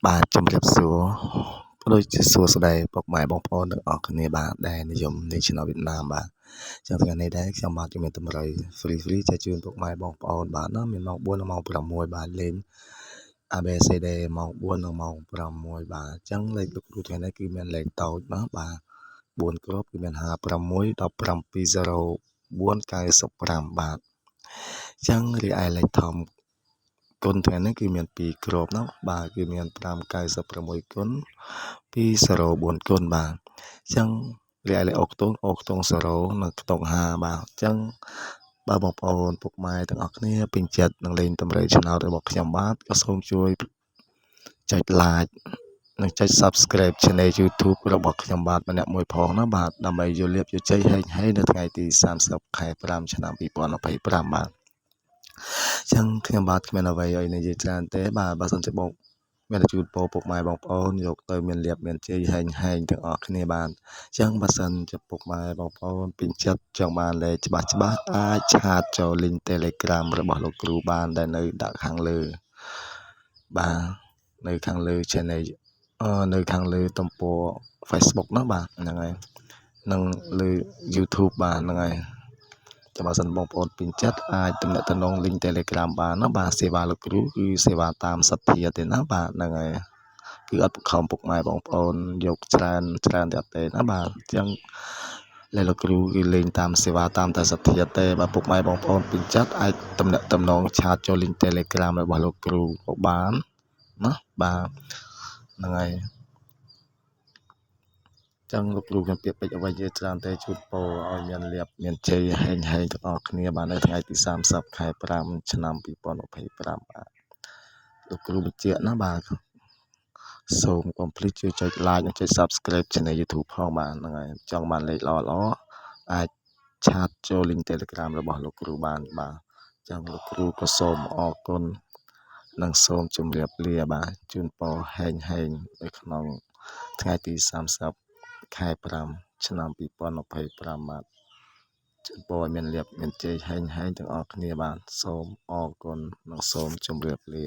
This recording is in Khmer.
បាទជំរាបសួរដូចជាសួស្តីពុកម៉ែបងប្អូនទាំងអស់គ្នាបាទដែលនិយមលេង Channel វៀតណាមបាទចឹងថ្ងៃនេះដែរខ្ញុំបាទជំរាបតម្រូវ free ចែកជូនពុកម៉ែបងប្អូនបាទណាមានម៉ោង4ដល់ម៉ោង6បាទលេង ABCD ម៉ោង4ដល់ម៉ោង6បាទចឹងលេខលោកគ្រូថ្ងៃនេះគឺមានលេខតូចណាបាទ4គ្រាប់គឺមាន56 17 04 95បាទចឹងរីឯលេខធំគុណថ្ងៃនេះគឺមាន2គ្រាប់ណាបាទគឺមាន596គុណ204គុណបាទអញ្ចឹងរីឯលេខអុកខ្ទង់0នៅខ្ទង់50បាទអញ្ចឹងបើបងប្អូនពុកម៉ែទាំងអស់គ្នាពេញចិត្តនឹងលេងតម្រូវឆ្នោតរបស់ខ្ញុំបាទក៏សូមជួយចុច like និងចុច subscribe Channel YouTube របស់ខ្ញុំបាទម្នាក់មួយផងណាបាទដើម្បីយកលាភយកជ័យហែងនៅថ្ងៃទី30ខែ5ឆ្នាំ2025បាទចឹងខ្ញុំបាទគ្មានអ្វីឲ្យនិយាយច្រើនទេបាទបើសិនជាបងមានជូនពរពុកម៉ែបងប្អូនយកទៅមានលៀបមានជ័យហែងទាំងអស់គ្នាបានចឹងបើសិនជាពុកម៉ែបងប្អូនពេញចិត្តចង់បានលេខច្បាស់អាចឆាតចូល link Telegram របស់លោកគ្រូបានដែលនៅដាក់ខាងលើបាទនៅខាងលើ channel នៅខាងលើទំព័រ Facebook ណាបាទហ្នឹងហើយនឹងលើ YouTube បាទហ្នឹងហើយចាំបើសិនបងប្អូនពេញចិត្តអាចទំនាក់ទំនង link Telegram បានណាបាទសេវាលោកគ្រូគឺសេវាតាមសទ្ធាទេណាបាទហ្នឹងហើយគឺអត់បង្ខំពុកម៉ែបងប្អូនយកច្រើនទេអត់ទេណាបាទអញ្ចឹងលោកគ្រូគឺលេងតាមសេវាតាមតែសទ្ធាទេបើពុកម៉ែបងប្អូនពេញចិត្តអាចទំនាក់ទំនងឆាតចូល link Telegram របស់លោកគ្រូក៏បានណាបាទហ្នឹងហើយចឹងលោកគ្រូខ្ញុំពាក្យពេចន៍អ្វីនិយាយច្រើនទេជូនពរឲ្យមានលៀបមានជ័យហែងទាំងអស់គ្នាបាទនៅថ្ងៃទី30ខែ5ឆ្នាំ2025បាទលោកគ្រូបញ្ជាក់ណាបាទសូមកុំភ្លេចជួយចុច like និងចុច subscribe Channel YouTube ផងបាទហ្នឹងហើយចង់បានលេខល្អអាចឆាតចូល link Telegram របស់លោកគ្រូបានបាទចឹងលោកគ្រូក៏សូមអរគុណនិងសូមជម្រាបលាបាទជូនពរហែងនៅក្នុងថ្ងៃទី30ខែ5ឆ្នាំ2025បាទជូនពរឲ្យមានលៀបមានជ័យហែងទាំងអស់គ្នាបាទសូមអរគុណនិងសូមជម្រាបលា